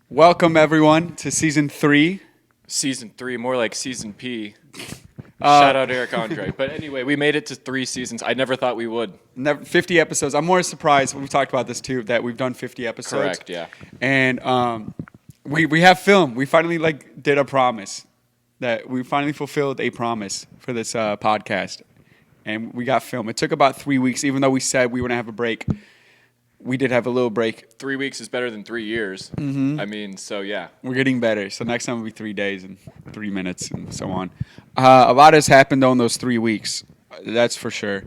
Welcome everyone to season 3. Season 3, more like season P. Uh, Shout out Eric Andre. But anyway, we made it to 3 seasons. I never thought we would. 50 episodes. I'm more surprised. We've talked about this too, that we've done 50 episodes. Correct, yeah. And we have film. We finally did a promise that we finally fulfilled a promise for this podcast, and we got film. It took about 3 weeks, even though we said we were gonna have a break. We did have a little break. 3 weeks is better than 3 years. I mean, so yeah. We're getting better. So next time will be 3 days and 3 minutes and so on. A lot has happened though in those 3 weeks. That's for sure.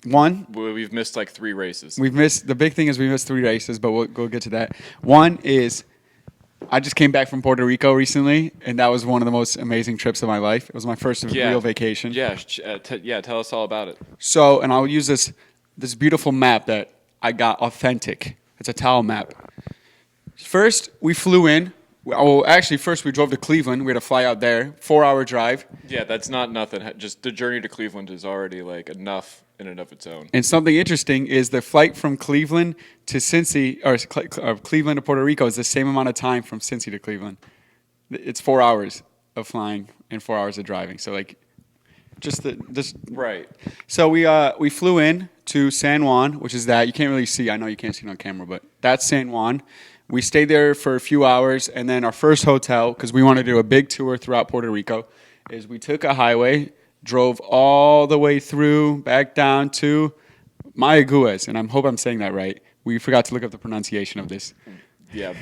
One, We've missed like 3 races. we've missed. The big thing is we missed 3 races, but we'll get to that. One is I just came back from Puerto Rico recently, and that was one of the most amazing trips of my life. It was my first real vacation. Yeah, tell us all about it. So, and I'll use this beautiful map that I got authentic. It's a towel map. First, we flew in. Well, actually, first we drove to Cleveland. We had to fly out there, 4-hour drive. Yeah, that's not nothing. Just the journey to Cleveland is already like enough in and of its own. And something interesting is the flight from Cleveland to Cincy, or Cleveland to Puerto Rico, is the same amount of time from Cincy to Cleveland. It's 4 hours of flying and 4 hours of driving. So just Right. So we flew in to San Juan, which is that you can't really see. I know you can't see it on camera, but that's San Juan. We stayed there for a few hours, and then our first hotel, because we wanted to do a big tour throughout Puerto Rico, is we took a highway, drove all the way through, back down to Mayaguez, and I hope I'm saying that right. We forgot to look up the pronunciation of this. Yeah,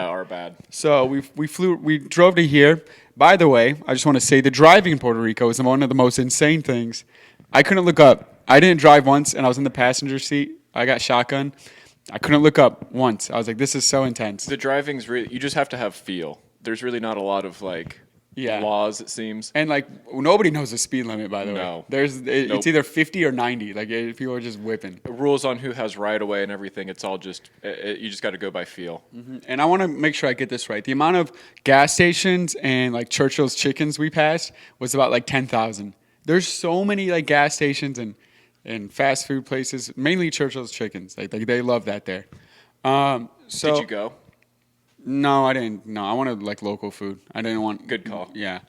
our bad. So we drove to here. By the way, I just want to say the driving in Puerto Rico is one of the most insane things. I couldn't look up. I didn't drive once, and I was in the passenger seat. I got shotgun. I couldn't look up once. I was like, this is so intense. The driving's really, you just have to have feel. There's really not a lot of laws, it seems. And nobody knows the speed limit, by the way. No. It's Nope. either 50 or 90. People are just whipping. Rules on who has right of way and everything. It's all just you just got to go by feel. And I want to make sure I get this right. The amount of gas stations and Churchill's Chickens we passed was about 10,000. There's so many gas stations and fast food places, mainly Churchill's Chickens. They love that there. So Did you go? No, I didn't. No, I wanted local food. I didn't want. Good call. Yeah.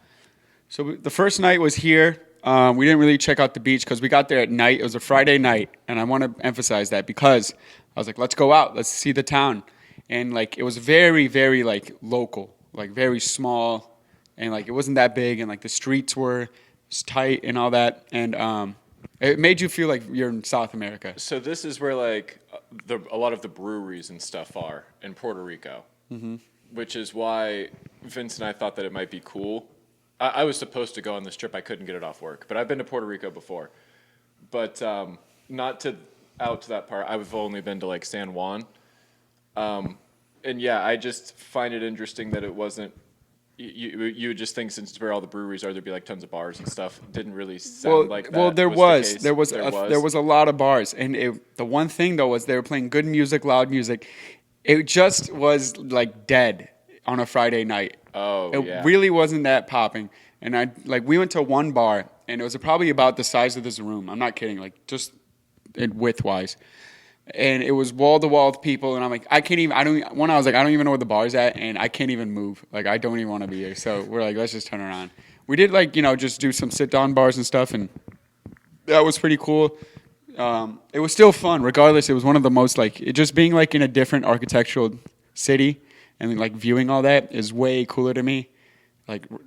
So the first night was here. We didn't really check out the beach because we got there at night. It was a Friday night, and I want to emphasize that because I was like, let's go out, let's see the town, and it was very, very local, very small, and it wasn't that big, and the streets were tight and all that, and it made you feel like you're in South America. So this is where a lot of the breweries and stuff are in Puerto Rico, which is why Vince and I thought that it might be cool. I was supposed to go on this trip. I couldn't get it off work, but I've been to Puerto Rico before, but not out to that part. I've only been to San Juan, and yeah, I just find it interesting that it wasn't. You would just think since it's where all the breweries are, there'd be tons of bars and stuff. It didn't really sound like that. Well, there was the was case. there was a lot of bars, and the one thing though was they were playing good music, loud music. It just was dead on a Friday night. Oh, It yeah. really wasn't that popping, and we went to one bar, and it was probably about the size of this room. I'm not kidding, just width wise. And it was wall to wall with people, and I'm like, I can't even. I don't even know where the bar's at, and I can't even move. I don't even want to be here. So we're let's just turn around. We did just do some sit down bars and stuff, and that was pretty cool. It was still fun, regardless. It was one of the most it just being in a different architectural city, and viewing all that is way cooler to me.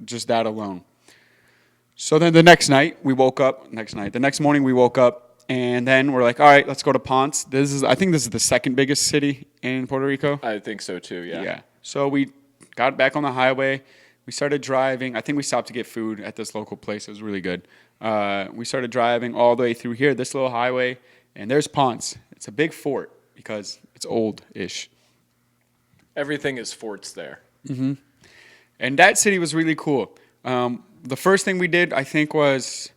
Just that alone. So then the next morning we woke up. And then we're all right, let's go to Ponce. I think this is the second biggest city in Puerto Rico. I think so too. Yeah. So we got back on the highway. We started driving. I think we stopped to get food at this local place. It was really good. We started driving all the way through here, this little highway, and there's Ponce. It's a big fort because it's old-ish. Everything is forts there. And that city was really cool. The first thing we did, I think, was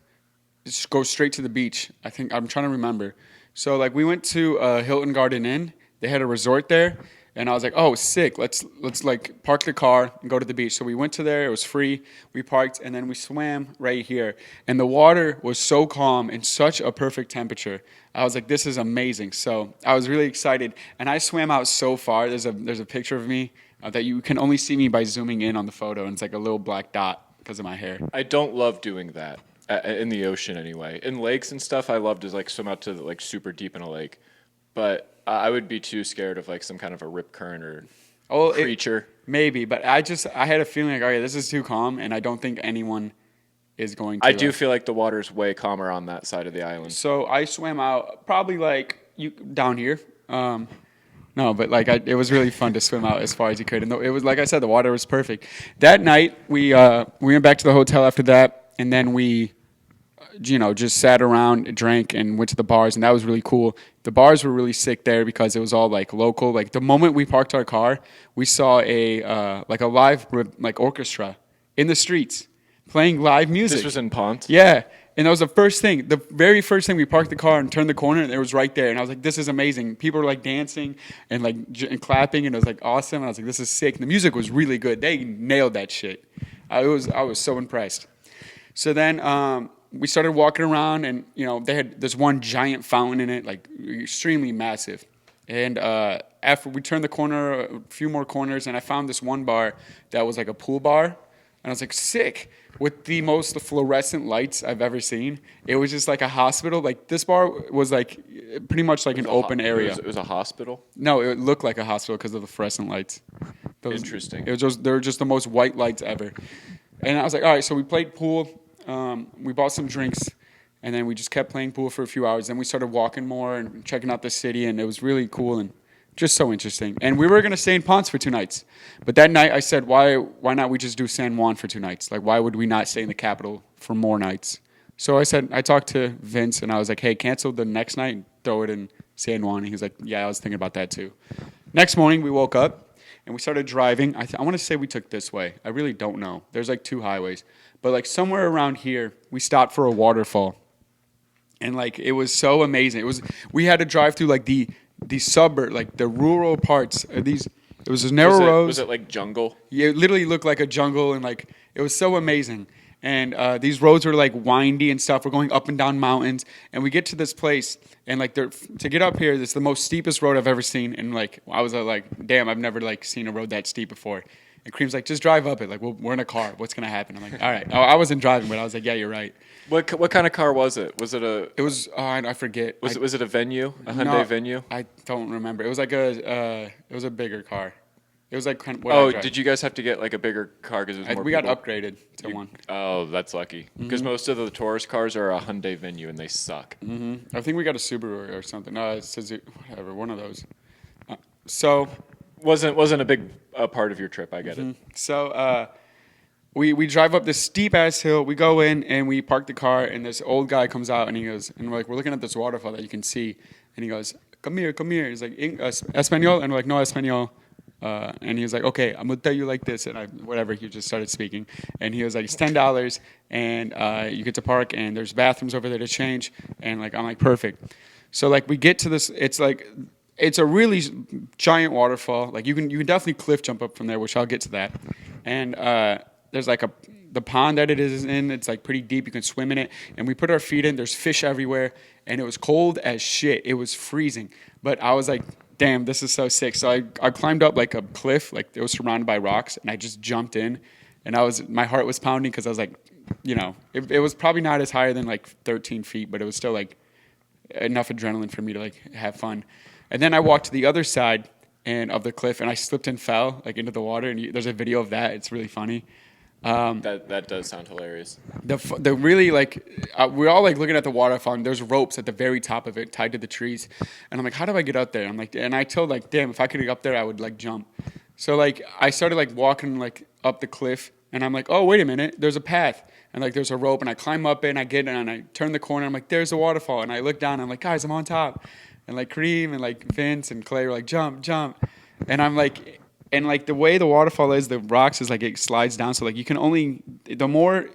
just go straight to the beach. I think I'm trying to remember. So we went to Hilton Garden Inn. They had a resort there, And I was like, oh, sick. Let's like park the car and go to the beach. So we went to there. It was free. We parked and then we swam right here. And the water was so calm and such a perfect temperature. I was like, this is amazing. So I was really excited. And I swam out so far. There's a picture of me that you can only see me by zooming in on the photo. And it's like a little black dot because of my hair. I don't love doing that in the ocean anyway. In lakes and stuff, I love to like swim out to like super deep in a lake, but I would be too scared of like some kind of a rip current or creature. Maybe, but I had a feeling like, okay, this is too calm, and I don't think anyone is going to. I do feel like the water's way calmer on that side of the island. So I swam out probably like you down here. No, but like it was really fun to swim out as far as you could, and it was like I said, the water was perfect. That night we went back to the hotel after that, and then we just sat around, drank, and went to the bars, and that was really cool. The bars were really sick there because it was all like local. Like the moment we parked our car, we saw a live like orchestra in the streets playing live music. This was in Ponce? Yeah. And that was the very first thing. We parked the car and turned the corner, and it was right there. And I was like, this is amazing. People were like dancing and like and clapping, and it was like awesome. And I was like, this is sick. And the music was really good. They nailed that shit. I was so impressed. So then we started walking around, and they had this one giant fountain in it, like extremely massive. And after we turned the corner, a few more corners, and I found this one bar that was like a pool bar, and I was like, sick, with the most fluorescent lights I've ever seen. It was just like a hospital. Like this bar was like pretty much like an open area. It was a hospital? No, it looked like a hospital because of the fluorescent lights. Interesting. They were just the most white lights ever. And I was like, all right, so we played pool. We bought some drinks, and then we just kept playing pool for a few hours. Then we started walking more and checking out the city, and it was really cool and just so interesting. And we were going to stay in Ponce for 2 nights. But that night I said, why not we just do San Juan for 2 nights? Like, why would we not stay in the capital for more nights? So I talked to Vince, and I was like, hey, cancel the next night and throw it in San Juan. And he was like, yeah, I was thinking about that too. Next morning we woke up, and we started driving. I want to say we took this way. I really don't know. There's like 2 highways. But like somewhere around here, we stopped for a waterfall. And like it was so amazing. We had to drive through like the suburb, like the rural parts. It was just narrow roads. Was it like jungle? Yeah, it literally looked like a jungle, and like it was so amazing. And these roads were like windy and stuff. We're going up and down mountains, and we get to this place, and like to get up here, it's the most steepest road I've ever seen. And like I was like, damn, I've never like seen a road that steep before. And Kareem's like, just drive up it. Like we're in a car. What's gonna happen? I'm like, all right. I wasn't driving, but I was like, yeah, you're right. What kind of car was it? Was it a? It was. I forget. Was it a Venue? A Hyundai Venue? I don't remember. It was like it was a bigger car. It was like kind of what I drive. Did you guys have to get like a bigger car because it was more? We got upgraded to one. Oh, that's lucky. Because most of the tourist cars are a Hyundai Venue and they suck. I think we got a Subaru or something. No, it's Suzuki, whatever, one of those. So wasn't a big part of your trip. I get it. So we drive up this steep ass hill. We go in and we park the car, and this old guy comes out, and he goes, and we're like, we're looking at this waterfall that you can see, and he goes, come here. He's like, Espanol, and we're like, no Espanol. And he was like, okay, I'm gonna tell you like this, and whatever. He just started speaking, and he was like, it's $10, and you get to park, and there's bathrooms over there to change, and like I'm like, perfect. So like we get to this, it's a really giant waterfall. Like you can definitely cliff jump up from there, which I'll get to that. And there's like the pond that it is in. It's like pretty deep. You can swim in it. And we put our feet in. There's fish everywhere, and it was cold as shit. It was freezing, but I was like, damn, this is so sick. So I climbed up like a cliff, like it was surrounded by rocks, and I just jumped in, and my heart was pounding because I was like, it was probably not as higher than like 13 feet, but it was still like enough adrenaline for me to like have fun. And then I walked to the other side of the cliff, and I slipped and fell like into the water. And there's a video of that. It's really funny. That does sound hilarious. The really we're all like looking at the waterfall, and there's ropes at the very top of it tied to the trees, and I'm like, how do I get up there? I'm like, and I told like, damn, if I could get up there, I would like jump. So like I started like walking like up the cliff, and I'm like, oh wait a minute, there's a path, and like there's a rope, and I climb up it, and I get in, and I turn the corner, I'm like, there's a waterfall, and I look down, and I'm like, guys, I'm on top, and like Kareem and like Vince and Clay were like, jump, and I'm like. And like the way the waterfall is, the rocks is like it slides down. So like you can only, the more,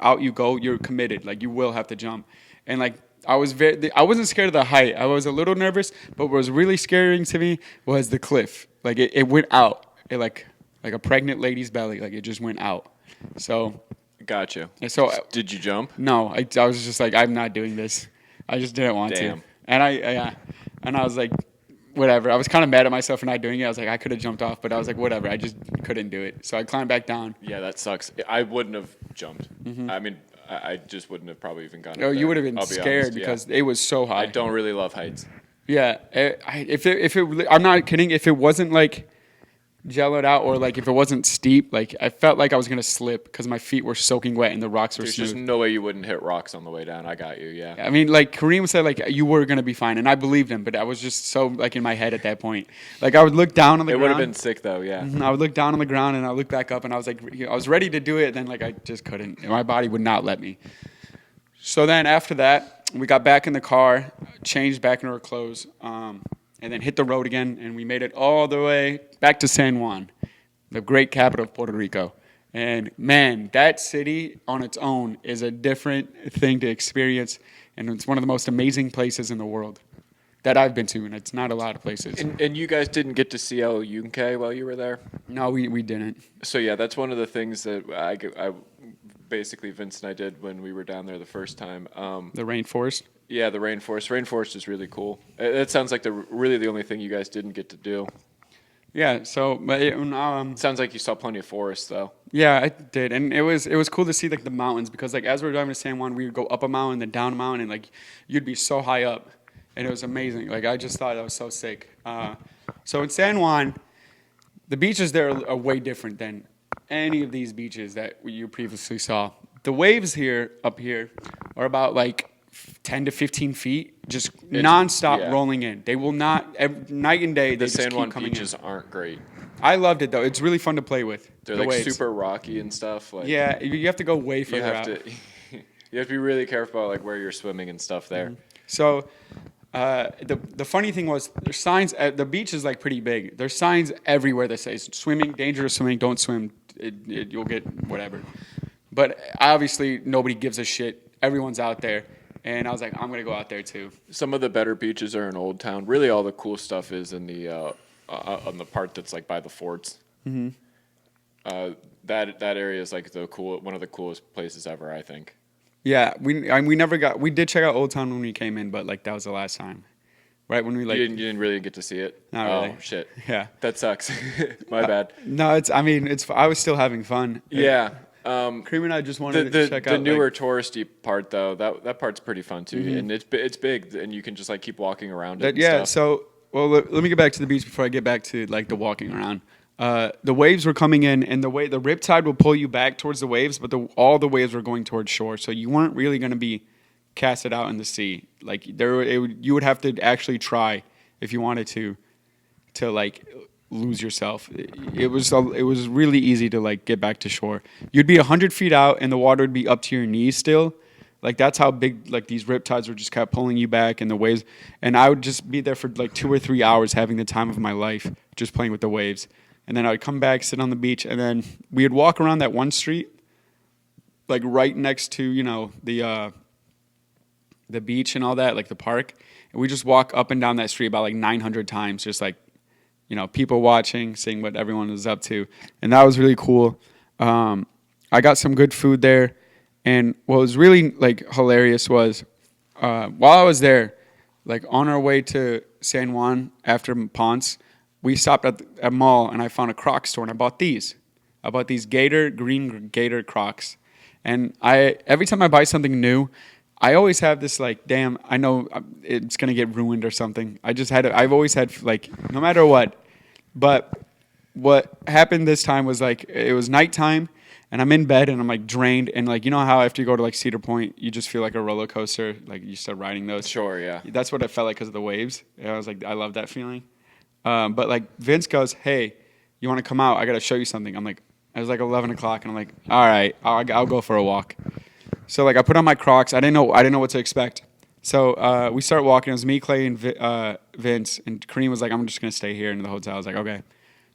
out you go, you're committed. Like you will have to jump. And like I wasn't scared of the height. I was a little nervous, but what was really scaring to me was the cliff. Like it went out. It like a pregnant lady's belly. Like it just went out. So Gotcha. and so Did you jump? no, I was just like, I'm not doing this. I just didn't want Damn. to. And I was like, whatever. I was kind of mad at myself for not doing it. I was like, I could have jumped off, but I was like, whatever. I just couldn't do it. So I climbed back down. Yeah, that sucks. I wouldn't have jumped. I mean, I just wouldn't have probably even gone. Oh, up you there, would have been I'll be scared honest, yeah. because it was so high. I don't really love heights. Yeah, I'm not kidding. If it wasn't like jelloed out or like if it wasn't steep, like I felt like I was gonna slip because my feet were soaking wet and the rocks were There's smooth. just no way you wouldn't hit rocks on the way down. I got you. Yeah. I mean, like Kareem said, like you were gonna be fine, and I believed him. But I was just so like in my head at that point. Like I would look down on the It would ground. have been sick though. Yeah. I would look down on the ground and I would look back up and I was like, I was ready to do it. Then like I just couldn't. And my body would not let me. So then after that, we got back in the car, changed back into our clothes, and then hit the road again. And we made it all the way back to San Juan, the great capital of Puerto Rico. And man, that city on its own is a different thing to experience. And it's one of the most amazing places in the world that I've been to. And it's not a lot of places. And you guys didn't get to see El Yunque while you were there. No, we didn't. So yeah, that's one of the things that I basically Vince and I did when we were down there the first time. The rainforest. Yeah, the rainforest. Rainforest is really cool. It sounds like really the only thing you guys didn't get to do. Yeah, so but Sounds like you saw plenty of forest though. yeah, I did, and it was cool to see like the mountains because like as we were driving to San Juan, we would go up a mountain, then down a mountain, and like you'd be so high up, and it was amazing. Like I just thought that was so sick. So in San Juan, the beaches there are way different than any of these beaches that you previously saw. The waves up here are about like 10 to 15 feet, just nonstop yeah. rolling in. They will not night and day. They The just San keep Juan coming beaches in. aren't great. I loved it though. It's really fun to play with. They're the like waves. super rocky and stuff. Like Yeah, you have to go way you further have out. to you have to be really careful about like where you're swimming and stuff there. So the funny thing was there's signs. The beach is like pretty big. There's signs everywhere that says swimming, dangerous swimming, don't swim. You'll get whatever. But obviously nobody gives a shit. Everyone's out there, and I was like, I'm gonna go out there too. Some of the better beaches are in Old Town. Really, all the cool stuff is in the on the part that's like by the forts. Mm-hmm. That area is like one of the coolest places ever, I think. Yeah, we never got. We did check out Old Town when we came in, but like that was the last time, right when we like. You didn't really get to see it. Not oh really. shit. Yeah. That sucks. My bad. No, it's. I mean, it's. I was still having fun. Yeah. Cream and I just wanted to check out the newer touristy part though. That part's pretty fun too, and it's big, and you can just like keep walking around it. And Yeah. stuff. So, well, let me get back to the beach before I get back to like the walking around. The waves were coming in, and the riptide will pull you back towards the waves, but all the waves were going towards shore, so you weren't really going to be casted out in the sea. Like you would have to actually try if you wanted to like lose yourself. It was really easy to like get back to shore. You'd be 100 feet out, and the water would be up to your knees still. Like that's how big like these riptides were just kept pulling you back, and the waves. And I would just be there for like 2 or 3 hours, having the time of my life, just playing with the waves. And then I would come back, sit on the beach, and then we would walk around that one street, like right next to the beach and all that, like the park. And we just walk up and down that street about like 900 times, just like people watching, seeing what everyone was up to, and that was really cool. I got some good food there, and what was really like hilarious was while I was there, like on our way to San Juan after Ponce, we stopped at a mall and I found a Crocs store and I bought these. I bought these green Gator Crocs, and every time I buy something new, I always have this like, damn, I know it's gonna get ruined or something. I've always had like, no matter what. But what happened this time was like, it was nighttime and I'm in bed and I'm like drained, and like, you know how after you go to like Cedar Point, you just feel like a roller coaster, like you start riding those. Sure, yeah. That's what it felt like because of the waves. And I was like, I love that feeling. But like Vince goes, hey, you want to come out? I got to show you something. I'm like, it was like 11 o'clock, and I'm like, all right, I'll go for a walk. So like I put on my Crocs. I didn't know what to expect. So we start walking. It was me, Clay, and Vince, and Kareem was like, I'm just gonna stay here in the hotel. I was like, okay.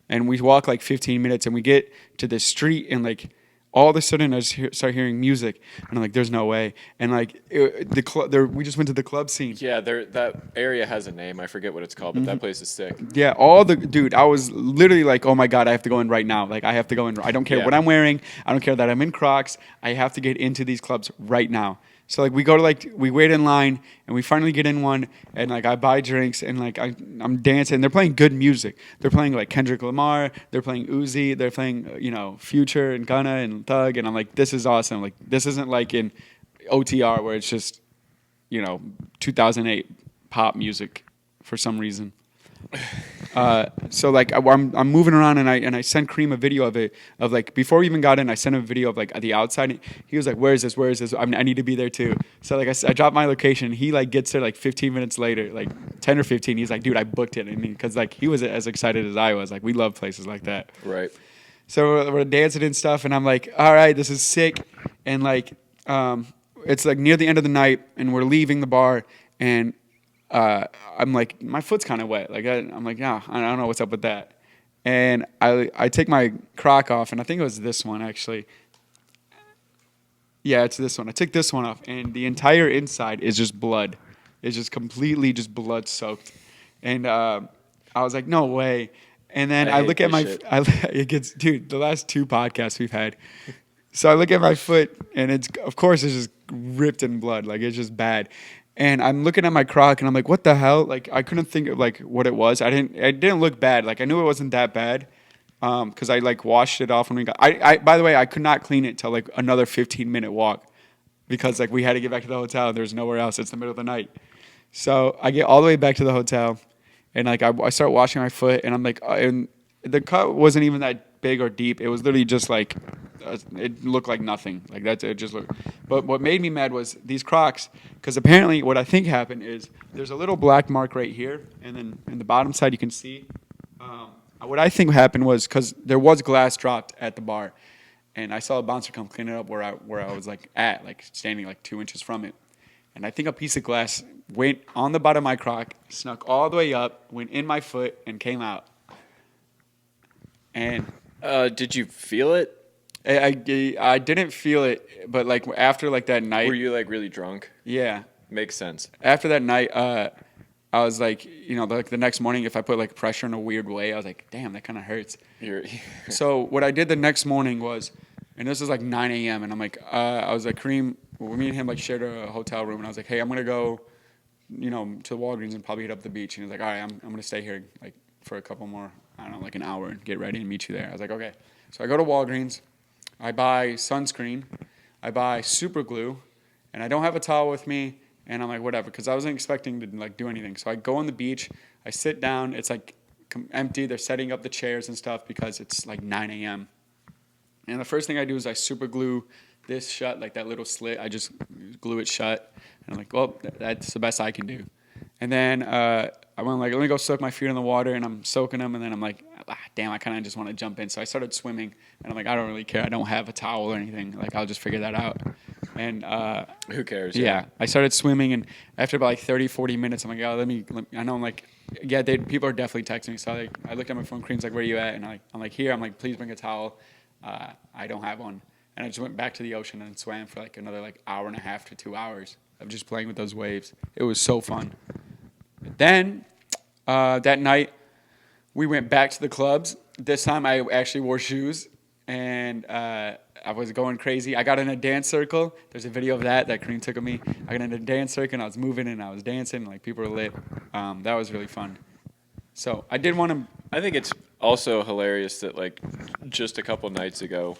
And we walk like 15 minutes, and we get to this street, and like all of a sudden I just start hearing music, and I'm like, "There's no way!" And like we just went to the club scene. Yeah, that area has a name. I forget what it's called, but that place is sick. Yeah, dude, I was literally like, "Oh my god, I have to go in right now!" Like I have to go in. I don't care Yeah. what I'm wearing. I don't care that I'm in Crocs. I have to get into these clubs right now. So like we go to we wait in line and we finally get in one, and like I buy drinks and like I'm dancing. They're playing good music. They're playing like Kendrick Lamar. They're playing Uzi. They're playing Future and Gunna and Thug. And I'm like, this is awesome. Like this isn't like in OTR where it's just 2008 pop music for some reason. So like I'm moving around and I sent Kareem a video of it like before we even got in. I sent him a video of like the outside. And he was like, where is this? I need to be there too. So like I dropped my location. He like gets there like 15 minutes later, like 10 or 15. He's like, dude, I booked it. And because like he was as excited as I was. Like we love places like that. Right. So we're dancing and stuff, and I'm like, all right, this is sick. And like it's like near the end of the night, and we're leaving the bar, and I'm like, my foot's kind of wet. Like I'm like, nah, I don't know what's up with that. And I take my Croc off, and I think it was this one actually. Yeah, it's this one. I took this one off, and the entire inside is just blood. It's just completely just blood soaked. And I was like, no way. And then I hate look at this my, shit. it gets, dude, the last 2 podcasts we've had. So I look at my foot, and it's just ripped in blood. Like it's just bad. And I'm looking at my Croc, and I'm like, what the hell? Like I couldn't think of like what it was. It didn't look bad. Like I knew it wasn't that bad. Because I like washed it off when we got. By the way, I could not clean it till like another 15-minute walk, because like we had to get back to the hotel. There's nowhere else. It's the middle of the night. So I get all the way back to the hotel, and like I start washing my foot, and I'm like, and the cut wasn't even that big or deep. It was literally just like, it looked like nothing. Like that's it. Just looked. But what made me mad was these Crocs, because apparently what I think happened is there's a little black mark right here, and then in the bottom side you can see. What I think happened was because there was glass dropped at the bar, and I saw a bouncer come clean it up where I was like standing like 2 inches from it, and I think a piece of glass went on the bottom of my Croc, snuck all the way up, went in my foot, and came out. And Did you feel it? I didn't feel it, but like after like that night, Were you like really drunk? yeah, Makes sense. after that night, I was like, like the next morning, if I put like pressure in a weird way, I was like, damn, that kind of hurts. You're So what I did the next morning was, and this was like 9 a.m. and I'm like, I was like, Kareem, me and him like shared a hotel room, and I was like, hey, I'm gonna go, to Walgreens and probably hit up the beach. And he was like, all right, I'm gonna stay here like for a couple more, I don't know, like an hour and get ready and meet you there. I was like, okay. So I go to Walgreens, I buy sunscreen, I buy super glue, and I don't have a towel with me. And I'm like, whatever, because I wasn't expecting to like do anything. So I go on the beach, I sit down. It's like empty. They're setting up the chairs and stuff because it's like 9 a.m. And the first thing I do is I super glue this shut, like that little slit. I just glue it shut. And I'm like, well, that's the best I can do. And then I went like, let me go soak my feet in the water, and I'm soaking them. And then I'm like, damn, I kind of just want to jump in. So I started swimming, and I'm like, I don't really care. I don't have a towel or anything. Like I'll just figure that out. And Who cares? yeah, I started swimming, and after about like 30, 40 minutes, I'm like, oh, let me I know I'm like, yeah, people are definitely texting me. So I looked at my phone, Kareem's like, where are you at? And I'm like, here. I'm like, please bring a towel. I don't have one. And I just went back to the ocean and swam for like another like hour and a half to 2 hours of just playing with those waves. It was so fun. Then that night, we went back to the clubs. This time I actually wore shoes, and I was going crazy. I got in a dance circle. There's a video of that Kareem took of me. I got in a dance circle, and I was moving, and I was dancing, and like people were lit. That was really fun. So I did want to. I think it's also hilarious that like just a couple nights ago,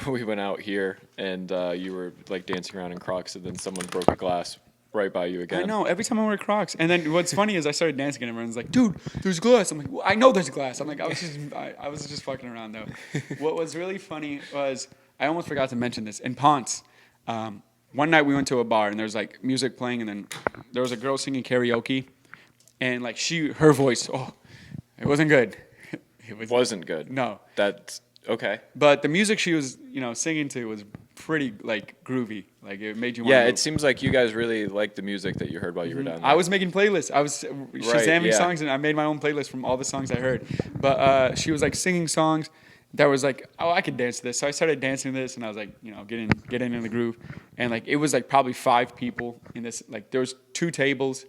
we went out here and you were like dancing around in Crocs, and then someone broke a glass right by you again. I know. Every time I wear Crocs, and then what's funny is I started dancing, and everyone's like, "Dude, there's glass." I'm like, well, "I know there's glass." I'm like, I was just fucking around though. What was really funny was I almost forgot to mention this in Ponce. One night we went to a bar, and there's like music playing, and then there was a girl singing karaoke, and like her voice, it wasn't good. It wasn't good. No. That's okay. But the music she was, singing to was pretty like groovy. Like it made you want Yeah, to it seems like you guys really liked the music that you heard while you were down there. I was making playlists. I was Shazamming yeah. songs, and I made my own playlist from all the songs I heard. But she was like singing songs, that was like, oh, I could dance to this. So I started dancing to this, and I was like, getting in the groove, and like it was like probably 5 people in this. Like there was 2 tables,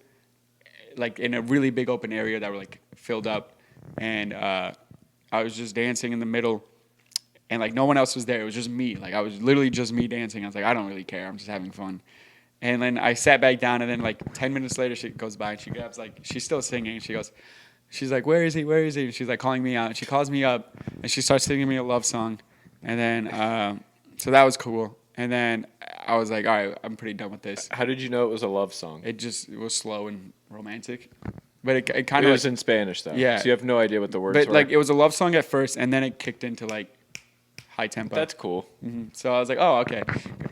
like in a really big open area that were like filled up, and I was just dancing in the middle, and like no one else was there. It was just me. Like I was literally just me dancing. I was like, I don't really care. I'm just having fun. And then I sat back down, and then like 10 minutes later, she goes by and she grabs like she's still singing. And she goes, she's like, where is he? Where is he? And she's like calling me out. And she calls me up, and she starts singing me a love song. And then so that was cool. And then I was like, all right, I'm pretty done with this. How did you know it was a love song? It was slow and romantic, but it It kind of was in Spanish though. Yeah. So you have no idea what the words but were. like it was a love song at first, and then it kicked into like high tempo. That's cool. So I was like, oh, okay.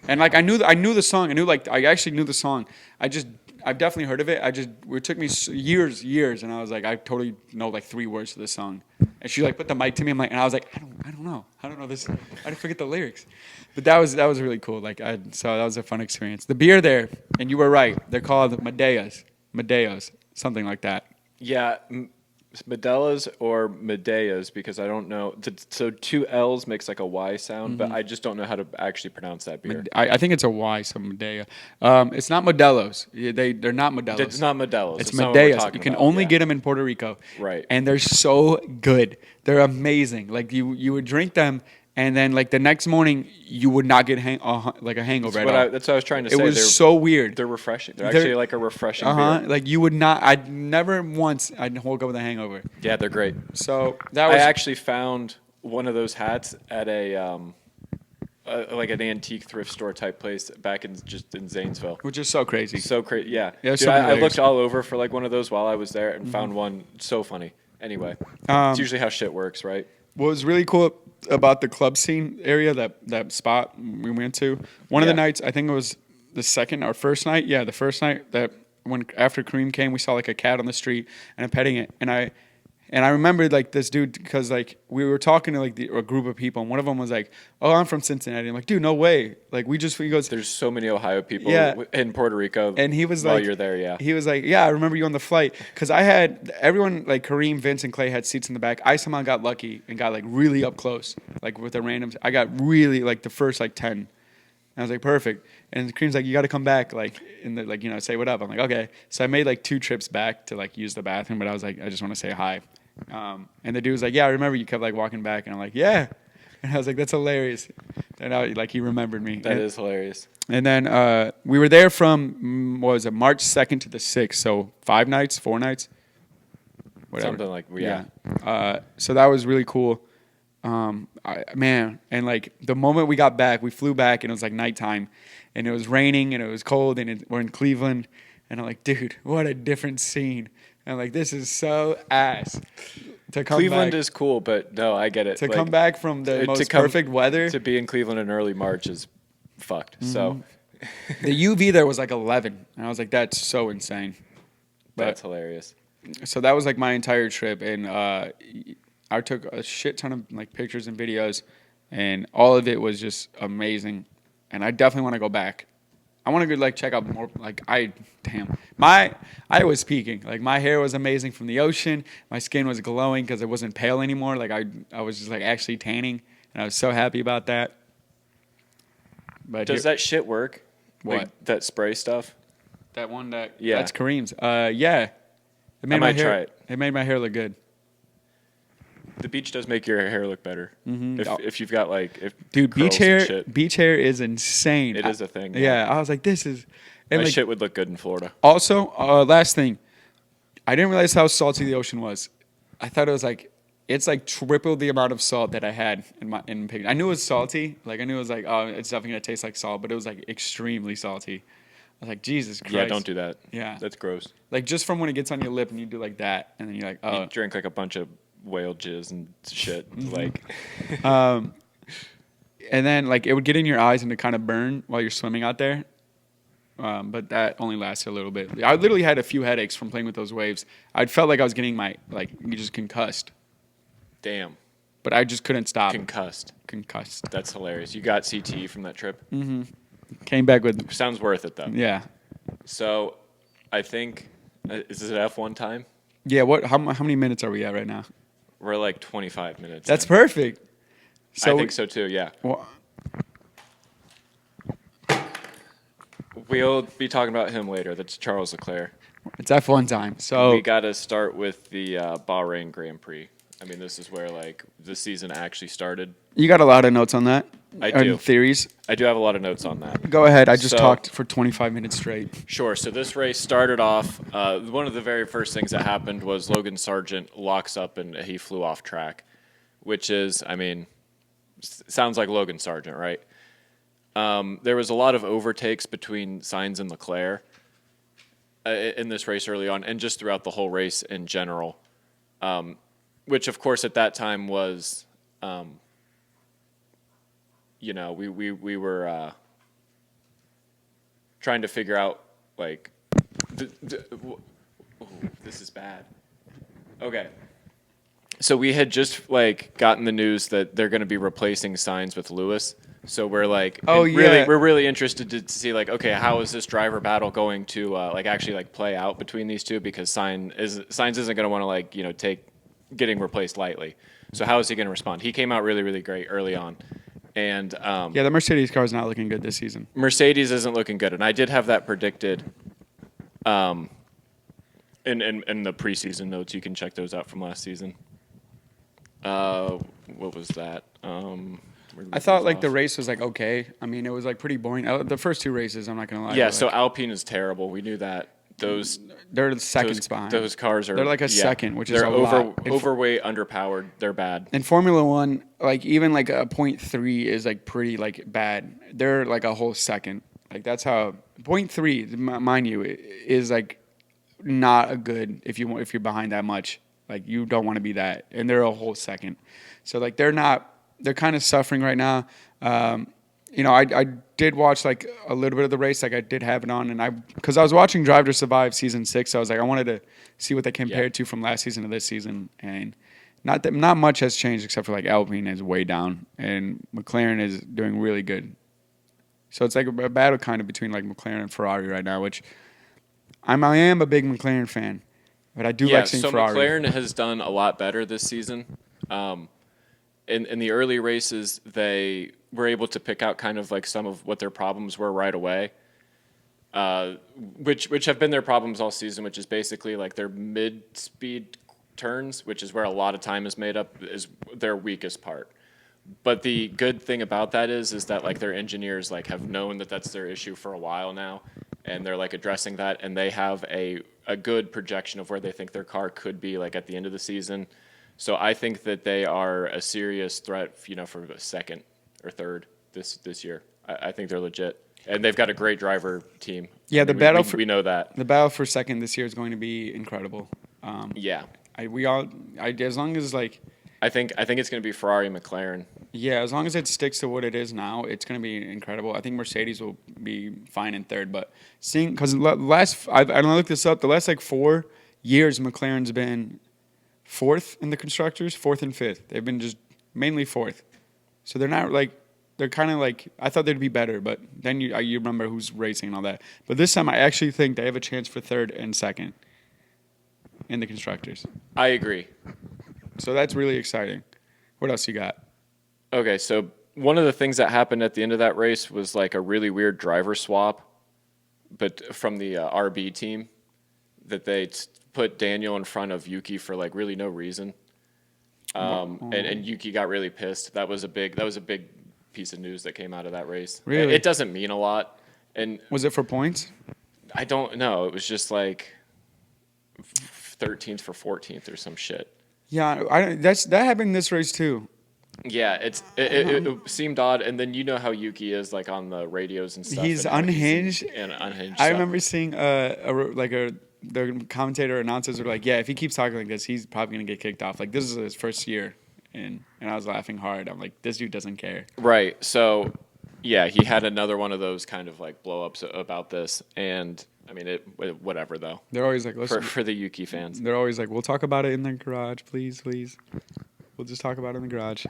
And like I knew the song. I actually knew the song. I've definitely heard of it. It took me years, and I was like, I totally know like 3 words to this song. And she like put the mic to me. And I was like, I don't know this. I forget the lyrics. But that was really cool. So that was a fun experience. The beer there, and you were right. They're called Medeos, something like that. Yeah, Medellas or Medeas because I don't know. So 2 L's makes like a Y sound, but I just don't know how to actually pronounce that beer. I think it's a Y, so Medea. It's not Modelo's. They're not Modelo's. It's not Modelo's. It's That's not what we're Medeas. talking You can about. only Yeah. get them in Puerto Rico. Right. And they're so good. They're amazing. Like you would drink them, and then like the next morning you would not get like a hangover at all. That's what I was trying to It say. was so weird. They're refreshing. They're They're- actually like a refreshing Uh-huh. beer. Like you would not. I'd never once. I'd woke up with a hangover. Yeah, they're great. So that I was actually found one of those hats at like an antique thrift store type place back in Zanesville. which is so crazy. So crazy, yeah. Yeah, Dude, so I hilarious. looked all over for like one of those while I was there and found one so funny. Anyway, it's usually how shit works, right? What was really cool about the club scene area, that spot we went to, one of the Yeah. nights, I think it was the second or first night, the first night that when after Kareem came, we saw like a cat on the street and I'm petting it, and I remembered like this dude because like we were talking to like a group of people, and one of them was like, "Oh, I'm from Cincinnati." I'm like, "Dude, no way!" Like he goes, There's so many Ohio people Yeah. in Puerto Rico. and he was while like, you're there, yeah. He was like, "Yeah, I remember you on the flight." Because I had everyone, like Kareem, Vince, and Clay had seats in the back. I somehow got lucky and got like really up close, like with the randoms. I got really like the first like 10. And I was like, perfect. And Kareem's like, you got to come back, like, in the, like, say what up. I'm like, okay. So I made like 2 trips back to like use the bathroom, but I was like, I just want to say hi. And the dude was like, yeah, I remember you kept like walking back, and I'm like, yeah. And I was like, that's hilarious. And like he remembered me. That is hilarious. And then we were there from what was it, March 2nd to the 6th, so 4 nights, whatever. Something like yeah. So that was really cool. And like the moment we got back, we flew back, and it was like nighttime, and it was raining, and it was cold, and we're in Cleveland, and I'm like, dude, what a different scene. And I'm like, this is so ass. To come Cleveland back, is cool, but no, I get it. to Like, come back from the to most come- perfect weather. to be in Cleveland in early March is fucked. So The UV there was like 11, and I was like, that's so insane. that's hilarious. So that was like my entire trip, and I took a shit ton of like pictures and videos, and all of it was just amazing, and I definitely want to go back. I want to go like check out more. Like I was peaking. Like my hair was amazing from the ocean. My skin was glowing because it wasn't pale anymore. Like I was just like actually tanning, and I was so happy about that. But Does that shit work? What? Like, that spray stuff? that one that Yeah. that's Kareem's. Yeah, it made I my might hair. try it. It made my hair look good. The beach does make your hair look better. If you've got like Dude, curls and shit. beach hair is insane. It is a thing, Yeah, yeah. I was like, this is. And My like, shit would look good in Florida. also, last thing, I didn't realize how salty the ocean was. I thought it was like, it's like triple the amount of salt that I had in pig. I knew it was salty. Like I knew it was like, oh, it's definitely gonna taste like salt, but it was like extremely salty. I was like, Jesus Christ. Yeah, don't do that. Yeah. That's gross. Like just from when it gets on your lip and you do like that, and then you're like, oh. You drink like a bunch of whale jizz and shit. Mm-hmm. Like, And then like it would get in your eyes and it kind of burn while you're swimming out there. But that only lasted a little bit. I literally had a few headaches from playing with those waves. I felt like I was getting you just concussed, damn, but I just couldn't stop. concussed. Concussed. That's hilarious. You got CTE from that trip. Came back with, Sounds worth it though. yeah. So, I think is it F1 time? Yeah, how many minutes are we at right now? We're like 25 minutes. That's in. perfect. So I think so too. Yeah, Well, we'll be talking about him later. That's Charles Leclerc. it's F1 time. So We got to start with the Bahrain Grand Prix. I mean, this is where like the season actually started. you got a lot of notes on that? I And do. theories? I do have a lot of notes on that. Go ahead. I just So- talked for 25 minutes straight. Sure. So this race started off. One of the very first things that happened was Logan Sargent locks up and he flew off track, which is, I mean, sounds like Logan Sargent, right? There was a lot of overtakes between Sainz and Leclerc in this race early on, and just throughout the whole race in general. Which, of course, at that time was, we were trying to figure out like, this is bad. Okay. So we had just like gotten the news that they're going to be replacing Sainz with Lewis. So we're like, Oh, yeah. we're really interested to see like, okay, how is this driver battle going to actually like play out between these two? Because Sainz isn't going to want to like take getting replaced lightly. So how is he going to respond? He came out really, really great early on, and Yeah, the Mercedes car is not looking good this season. Mercedes isn't looking good, and I did have that predicted. In the preseason notes, you can check those out from last season. What was that? Where did we I thought leave like the off? race was like okay. I mean, it was like pretty boring. The first two races, I'm not gonna lie. Yeah, were, so like, Alpine is terrible. We knew that. Those they're seconds behind. those cars are They're like a second, which is they're a lot. overweight, underpowered. They're bad. In Formula One, like even like a 0.3 is like pretty like bad. They're like a whole second. Like that's how 0.3, mind you, is like not a good if you're behind that much. Like you don't want to be that, and they're a whole second. So like they're kind of suffering right now. I did watch like a little bit of the race. Like I did have it on, and because I was watching Drive to Survive season 6, so I was like I wanted to see what they compared to from last season to this season, and not much has changed except for like Alpine is way down, and McLaren is doing really good. So it's like a battle kind of between like McLaren and Ferrari right now, which I am a big McLaren fan, but I do like seeing so Ferrari. McLaren has done a lot better this season. In the early races, they were able to pick out kind of like some of what their problems were right away, which have been their problems all season, which is basically like their mid-speed turns, which is where a lot of time is made up, is their weakest part. But the good thing about that is that like their engineers like have known that that's their issue for a while now, and they're like addressing that, and they have a good projection of where they think their car could be like at the end of the season. So I think that they are a serious threat, for a second or third this year. I think they're legit, and they've got a great driver team. Yeah, the battle for we know that. the battle for second this year is going to be incredible. Yeah, As long as like. I think it's going to be Ferrari and McLaren. Yeah, as long as it sticks to what it is now, it's going to be incredible. I think Mercedes will be fine in third, but because I don't look this up, the last like 4 years, McLaren's been fourth in the constructors, fourth and fifth. They've been just mainly fourth, so they're not like they're kind of like I thought they'd be better, but then you remember who's racing and all that. But this time, I actually think they have a chance for third and second in the constructors. I agree. So that's really exciting. What else you got? Okay, so one of the things that happened at the end of that race was like a really weird driver swap, but from the RB team, that they put Daniel in front of Yuki for like really no reason, and Yuki got really pissed. That was a big piece of news that came out of that race. Really? It doesn't mean a lot, and Was it for points? I don't know. It was just like 13th for 14th or some shit. Yeah, that happened in this race too. Yeah, it seemed odd, and then you know how Yuki is like on the radios and stuff. He's and how unhinged. and unhinged. I so- remember seeing the commentator announcers were like, "Yeah, if he keeps talking like this, he's probably gonna get kicked off." Like this is his first year, and I was laughing hard. I'm like, this dude doesn't care. Right. So, yeah, he had another one of those kind of like blow ups about this, and I mean, whatever though. They're always like, "Listen." For the Yuki fans. They're always like, "We'll talk about it in the garage, please, please. We'll just talk about it in the garage."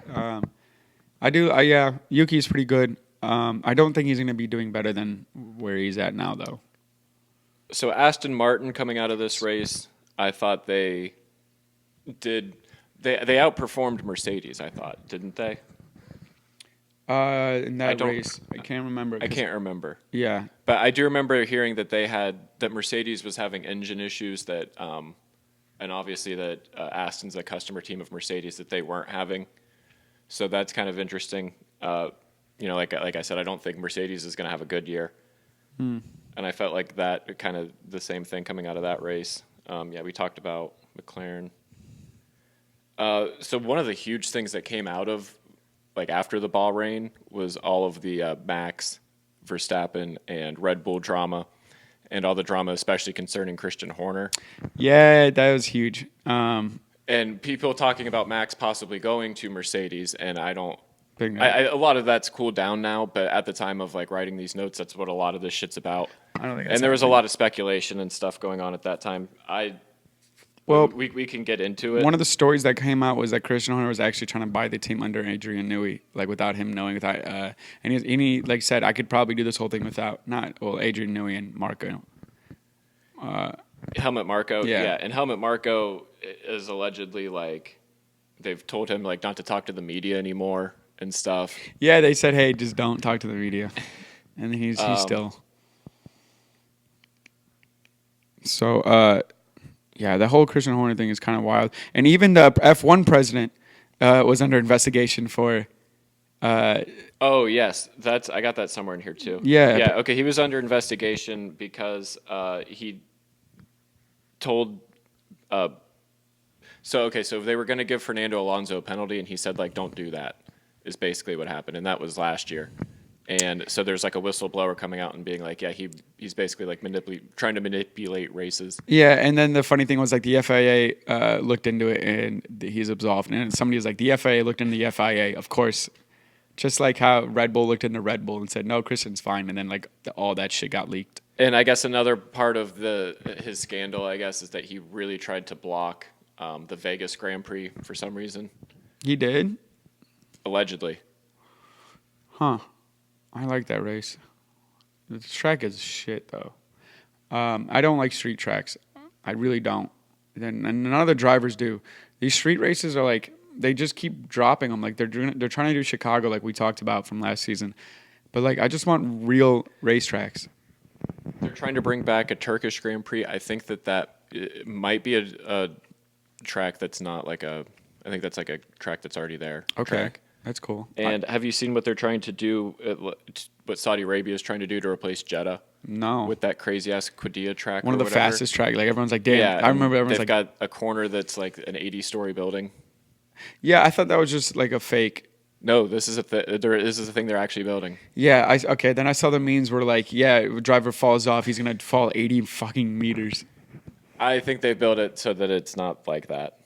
Yeah, Yuki's pretty good. I don't think he's gonna be doing better than where he's at now, though. So Aston Martin coming out of this race, I thought they outperformed Mercedes. I thought, didn't they? In that don't- race, I can't remember. I can't remember. Yeah, But I do remember hearing that that Mercedes was having engine issues and obviously that Aston's a customer team of Mercedes that they weren't having. So that's kind of interesting. Like I said, I don't think Mercedes is going to have a good year. And I felt like that kind of the same thing coming out of that race. We talked about McLaren. So one of the huge things that came out of after the Bahrain was all of the Max, Verstappen, and Red Bull drama, and all the drama, especially concerning Christian Horner. yeah, that was huge. And people talking about Max possibly going to Mercedes, and I don't. Big no. A lot of that's cooled down now, but at the time of writing these notes, that's what a lot of this shit's about. I don't think that's And there was a happening. lot of speculation and stuff going on at that time. Well, we can get into it. one of the stories that came out was that Christian Horner was actually trying to buy the team under Adrian Newey, without him knowing. And he said, I could probably do this whole thing without Adrian Newey and Marco. Helmut Marko, Yeah. and Helmut Marko is allegedly they've told him not to talk to the media anymore and stuff. Yeah, they said, hey, just don't talk to the media, and he's still. So yeah, the whole Christian Horner thing is kind of wild, and even the F1 president was under investigation for. Oh yes, I got that somewhere in here too. Yeah. Yeah. Okay, he was under investigation because he told. So they were going to give Fernando Alonso a penalty, and he said don't do that. Is basically what happened, and that was last year. And so there's a whistleblower coming out and being he's basically trying to manipulate races. Yeah, and then the funny thing was the FIA looked into it and he's absolved. And somebody was like, the FIA looked into the FIA, of course, just like how Red Bull looked into Red Bull and said, no, Christian's fine. And then all that shit got leaked. And I guess another part of his scandal, I guess, is that he really tried to block the Vegas Grand Prix for some reason, He did? allegedly. Huh. I like that race. The track is shit, though. I don't like street tracks. I really don't. And none of the drivers do. These street races are they just keep dropping them. They're trying to do Chicago, like we talked about from last season. But I just want real racetracks. They're trying to bring back a Turkish Grand Prix. I think that it might be a track that's not I think that's a track that's already there. Okay. Track. That's cool. And have you seen what they're trying to do, what Saudi Arabia is trying to do to replace Jeddah? No. With that crazy-ass Qiddiya track One or of the whatever? fastest track. Everyone's like, damn. Yeah, I remember everyone's they've got a corner that's an 80-story building. yeah, I thought that was just a fake. No, this is a thing they're actually building. Yeah, okay. Then I saw the memes where driver falls off, he's gonna fall 80 fucking meters. I think they built it so that it's not like that.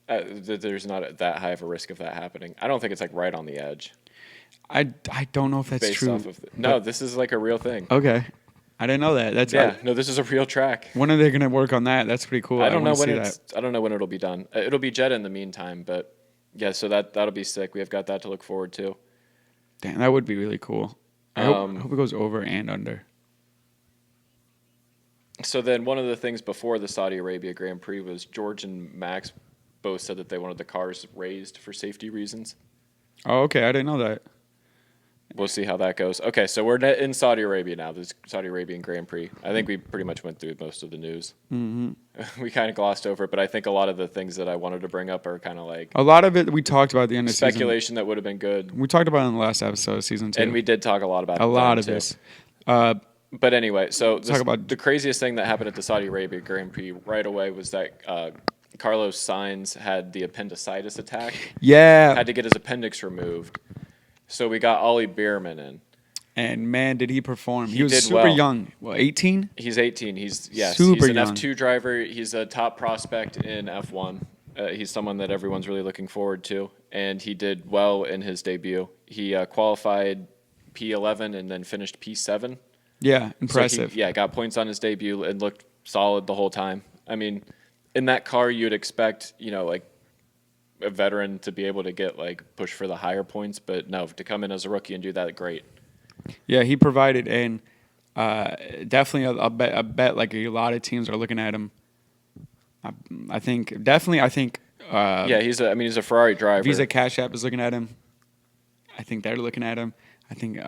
That there's not that high of a risk of that happening. I don't think it's right on the edge. I don't know if that's Based true. off of no, this is a real thing. Okay, I didn't know that. That's No, this is a real track. when are they gonna work on that? That's pretty cool. I don't know wanna when see that. I don't know when it'll be done. It'll be Jeddah in the meantime, but yeah, so that'll be sick. We have got that to look forward to. Damn, that would be really cool. I hope it goes over and under. So then one of the things before the Saudi Arabia Grand Prix was George and Max both said that they wanted the cars raised for safety reasons. Oh, okay. I didn't know that. We'll see how that goes. Okay, so we're in Saudi Arabia now, this Saudi Arabian Grand Prix. I think we pretty much went through most of the news. Mm-hmm. We kind of glossed over it, but I think a lot of the things that I wanted to bring up are kind of A lot of it we talked about at the end of the season. speculation that would have been good. We talked about it in the last episode of season 2. And we did talk a lot about a lot them, of too. this. But anyway, so Talk about- the craziest thing that happened at the Saudi Arabia Grand Prix right away was that Carlos Sainz had the appendicitis attack, Yeah. had to get his appendix removed. So we got Ollie Bierman in. And man, did he perform. He He was did super well. young. Well, 18? He's 18. He's Super an young. F2 driver. He's a top prospect in F1. He's someone that everyone's really looking forward to, and he did well in his debut. He qualified P11 and then finished P7. Yeah, So impressive. he, got points on his debut and looked solid the whole time. I mean, in that car, you'd expect, a veteran to be able to get push for the higher points, but no, to come in as a rookie and do that, great. Yeah, he provided, and definitely a bet a lot of teams are looking at him. I think Yeah, he's a Ferrari driver. Visa Cash App is looking at him. think they're looking at him. I think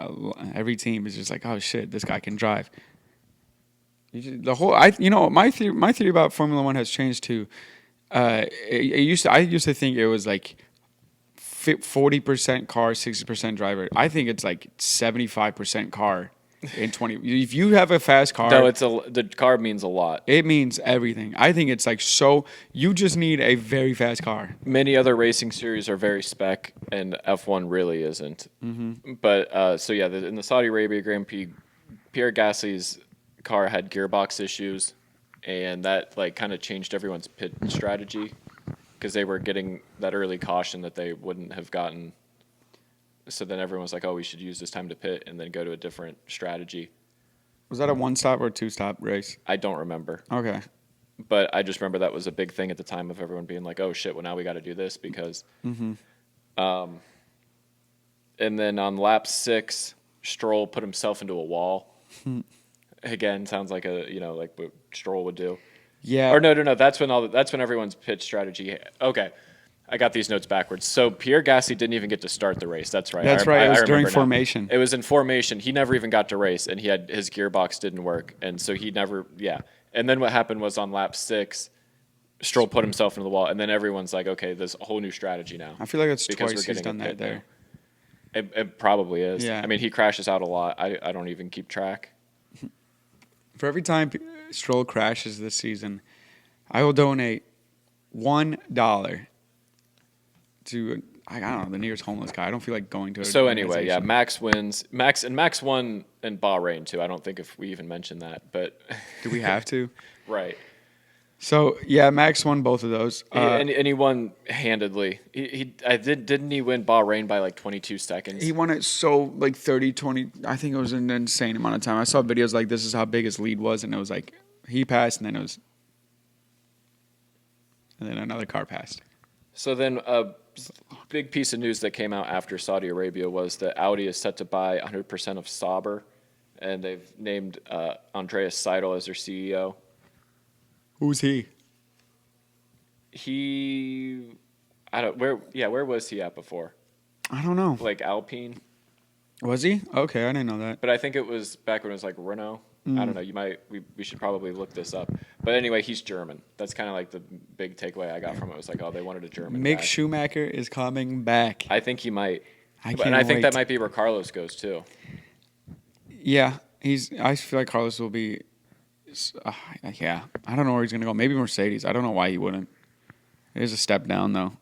every team is just like, oh shit, this guy can drive. My theory about Formula One has changed too. I used to think it was like 40% car, 60% driver. I think it's like 75% car in 20. If you have a fast car, No, the car means a lot. it means everything. I think it's like you just need a very fast car. Many other racing series are very spec, and F1 really isn't. But in the Saudi Arabia Grand Prix, Pierre Gasly's car had gearbox issues, and that like kind of changed everyone's pit strategy because they were getting that early caution that they wouldn't have gotten. So then everyone was like, "Oh, we should use this time to pit and then go to a different strategy." Was that a 1-stop or 2-stop race? I don't remember, Okay. but I just remember that was a big thing at the time of everyone being like, "Oh shit, well now we got to do this because." And then on lap 6, Stroll put himself into a wall. Again, sounds like like what Stroll would do. Yeah. Or no. That's when everyone's pitch strategy. Okay, I got these notes backwards. So Pierre Gasly didn't even get to start the race. That's right. That's right. It was during remember now. formation. It was in formation. He never even got to race, and his gearbox didn't work, and so he never. Yeah. And then what happened was on lap 6, Stroll put himself into the wall, and then everyone's like, okay, there's a whole new strategy now. I feel like it's because twice we're he's getting done a that pit there. now. It probably is. Yeah. I mean, he crashes out a lot. I don't even keep track. For every time Stroll crashes this season, I will donate $1 to I don't know the nearest homeless guy. I don't feel like going to. So anyway, yeah, Max wins. Max won in Bahrain too. I don't think if we even mentioned that, but Do we have to? right. So yeah, Max won both of those. And he won handedly. Didn't he win Bahrain by like 22 seconds? He won it so like 30, 20. I think it was an insane amount of time. I saw videos like this is how big his lead was, and it was like he passed, and then another car passed. So then a big piece of news that came out after Saudi Arabia was that Audi is set to buy 100% of Sauber, and they've named Andreas Seidel as their CEO. Who's he? Where was he at before? I don't know. Like Alpine? Was he? Okay, I didn't know that. But I think it was back when it was like Renault. I don't know. We should probably look this up. But anyway, he's German. That's kind of like the big takeaway I got from it. Was like, oh, they wanted a German Mick guy. Schumacher is coming back. I think he might. I And I think wait. that might be where Carlos goes too. Yeah, I feel like Carlos will be. Yeah, I don't know where he's gonna go. Maybe Mercedes. I don't know why he wouldn't. It is a step down though.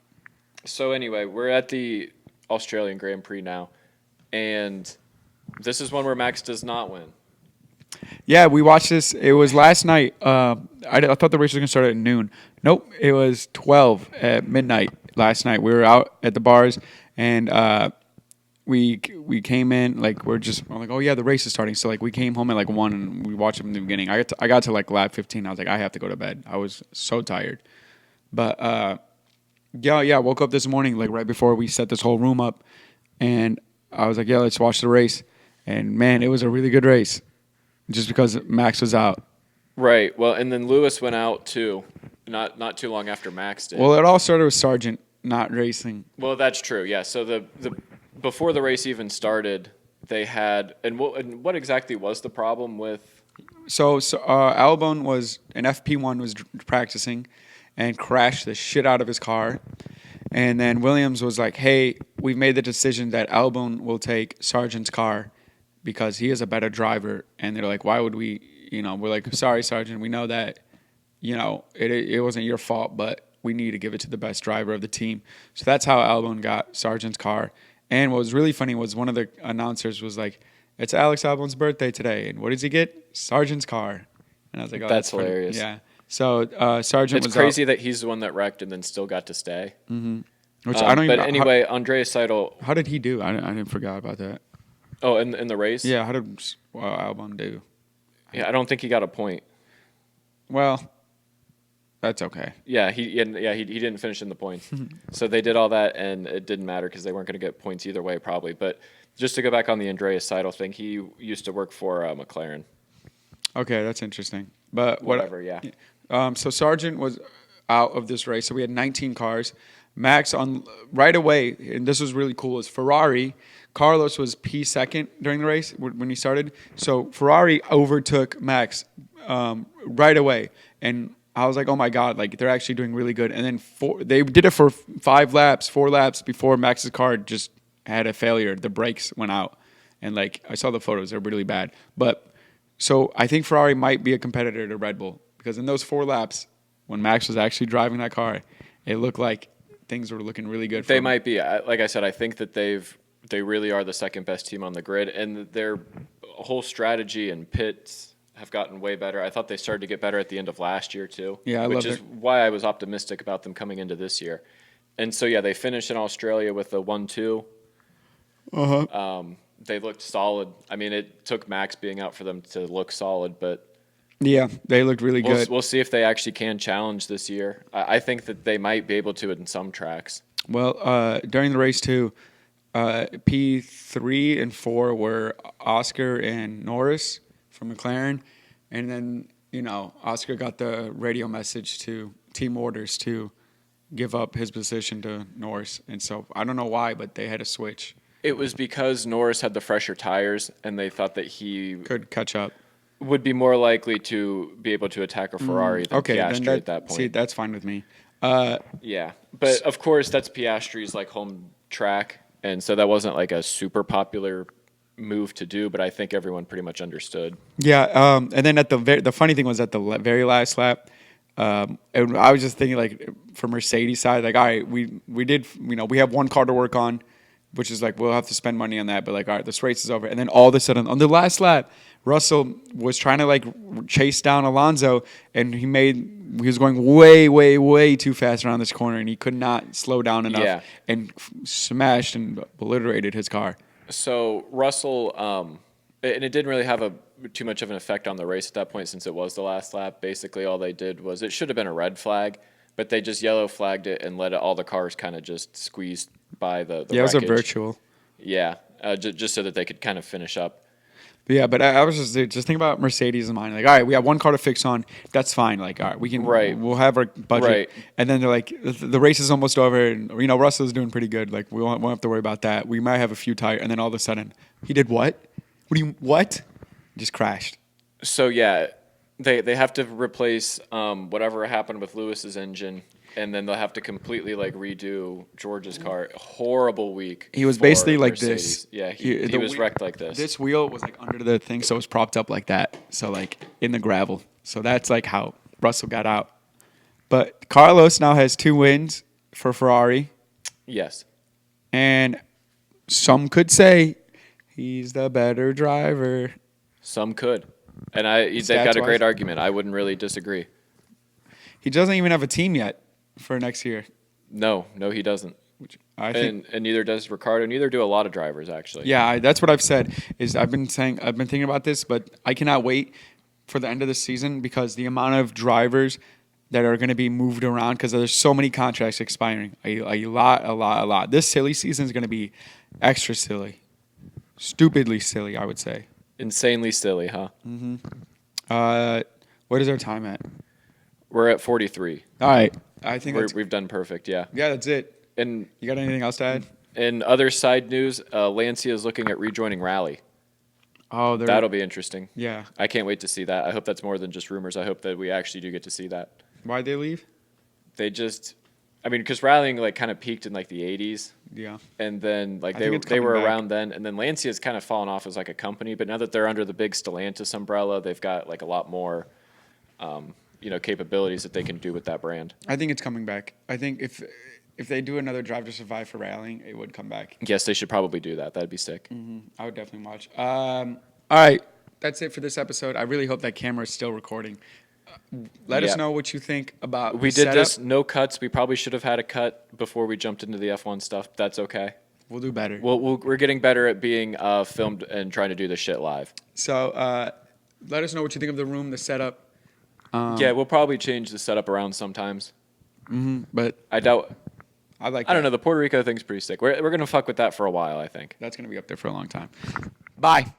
So anyway, we're at the Australian Grand Prix now, and this is one where Max does not win. Yeah, we watched this. It was last night. I thought the race was gonna start at noon. Nope, it was 12 at midnight last night. We were out at the bars, and we came in like we're like, oh yeah, the race is starting. So like we came home at like 1 and we watched it from the beginning. I got to like lap 15. I was like, I have to go to bed. I was so tired. But yeah, woke up this morning like right before we set this whole room up, and I was like, yeah, let's watch the race. And man, it was a really good race, just because Max was out. Right. Well, and then Lewis went out too, not too long after Max did. Well, it all started with Sargent not racing. Well, that's true. Yeah. So the before the race even started, they had and what exactly was the problem with? So Albon was an FP1 was practicing, and crashed the shit out of his car, and then Williams was like, "Hey, we've made the decision that Albon will take Sargent's car because he is a better driver." And they're like, "Why would we?" We're like, "Sorry, Sargent. We know that, it wasn't your fault, but we need to give it to the best driver of the team." So that's how Albon got Sargent's car. And what was really funny was one of the announcers was like, "It's Alex Albon's birthday today, and what does he get? Sargent's car." And I was like, "Oh, That's funny." hilarious. Yeah. So Sargent It's was crazy out, that he's the one that wrecked and then still got to stay. which I don't even. But anyway, Andreas Seidel. how did he do? I didn't forget about that. Oh, in the race. Yeah, how did Albon do? Yeah, I don't think he got a point. Well, that's okay. Yeah, he didn't finish in the points. So they did all that, and it didn't matter because they weren't going to get points either way, probably. But just to go back on the Andreas Seidel thing, he used to work for McLaren. Okay, that's interesting. But Whatever, yeah. So Sargent was out of this race. So we had 19 cars. Max on right away, and this was really cool. Is Ferrari? Carlos was P2 during the race when he started, so Ferrari overtook Max right away, and I was like, oh my god, like they're actually doing really good. And then they did it for 4 laps before Max's car just had a failure. The brakes went out, and like I saw the photos, they're really bad. But so I think Ferrari might be a competitor to Red Bull because in those 4 laps, when Max was actually driving that car, it looked like things were looking really good. They might be. Like I said, I think that they really are the second best team on the grid, and their whole strategy and pits have gotten way better. I thought they started to get better at the end of last year too. Yeah, which is why I was optimistic about them coming into this year. And so yeah, they finished in Australia with a 1-2. They looked solid. I mean, it took Max being out for them to look solid, but Yeah, they looked really good. we'll see if they actually can challenge this year. I think that they might be able to in some tracks. Well, during the race too, P3 and 4 were Oscar and Norris from McLaren, and then Oscar got the radio message to team orders to give up his position to Norris, and so I don't know why, but they had to switch. It was because Norris had the fresher tires, and they thought that he Could catch up. would be more likely to be able to attack a Ferrari than Okay, Piastri then at that point. See, that's fine with me. Yeah, but of course that's Piastri's like home track, and so that wasn't like a super popular move to do. But I think everyone pretty much understood. Yeah, and then at the funny thing was at the very last lap, and I was just thinking like for Mercedes side, like all right, we did we have one car to work on, which is like we'll have to spend money on that, but like all right, this race is over, and then all of a sudden on the last lap, Russell was trying to like chase down Alonso, and he was going way, way, way too fast around this corner, and he could not slow down enough, and smashed and obliterated his car. So Russell, and it didn't really have too much of an effect on the race at that point since it was the last lap. Basically, all they did was it should have been a red flag, but they just yellow flagged it and let all the cars kind of just squeeze by the Yeah, it was a wreckage. virtual. Yeah, just so that they could kind of finish up. Yeah, but I was just thinking about Mercedes in mind. Like, all right, we have one car to fix on. That's fine. Like, all right, we can. Right. We'll have our budget. Right. And then they're like, the race is almost over, and Russell's doing pretty good. Like, we won't have to worry about that. We might have a few tires, and then all of a sudden, he did what? What? Just crashed. So yeah, they have to replace whatever happened with Lewis's engine, and then they'll have to completely like redo George's car. Horrible week. He was for basically like Mercedes. this. Yeah, he was wrecked like this. This wheel was like under the thing, so it was propped up like that. So like in the gravel. So that's like how Russell got out. But Carlos now has 2 wins for Ferrari, Yes. and some could say he's the better driver. Some could. And they've got a great argument. I wouldn't really disagree. He doesn't even have a team yet for next year. No, he doesn't. Which I think. And neither does Ricardo. Neither do a lot of drivers, actually. Yeah, that's what I've said. I've been thinking about this, but I cannot wait for the end of the season because the amount of drivers that are going to be moved around because there's so many contracts expiring. A lot. This silly season is going to be extra silly, stupidly silly, I would say. Insanely silly, huh? What is our time at? We're at 43. All right, I think We've done perfect, yeah. yeah, that's it. And You got anything else to add? in other side news, Lancia is looking at rejoining Rally. Oh, That'll be interesting. yeah. I can't wait to see that. I hope that's more than just rumors. I hope that we actually do get to see that. Why'd they leave? They just, because rallying like kind of peaked in like the 80s, Yeah. and then like I think it's they were coming back. around then, and then Lancia's kind of fallen off as like a company. But now that they're under the big Stellantis umbrella, they've got like a lot more, capabilities that they can do with that brand. I think it's coming back. I think if they do another Drive to Survive for rallying, it would come back. Yes, they should probably do that. That'd be sick. I would definitely watch. All right, that's it for this episode. I really hope that camera is still recording. Let us Yeah. know what you think about We the did setup. this no cuts. We probably should have had a cut before we jumped into the F1 stuff. That's okay. We'll do better. We're getting better at being filmed and trying to do this shit live. So let us know what you think of the room, the setup. Yeah, we'll probably change the setup around sometimes. But I doubt. I like. I don't know. The Puerto Rico thing's pretty sick. We're gonna fuck with that for a while. I think. That's gonna be up there for a long time. Bye.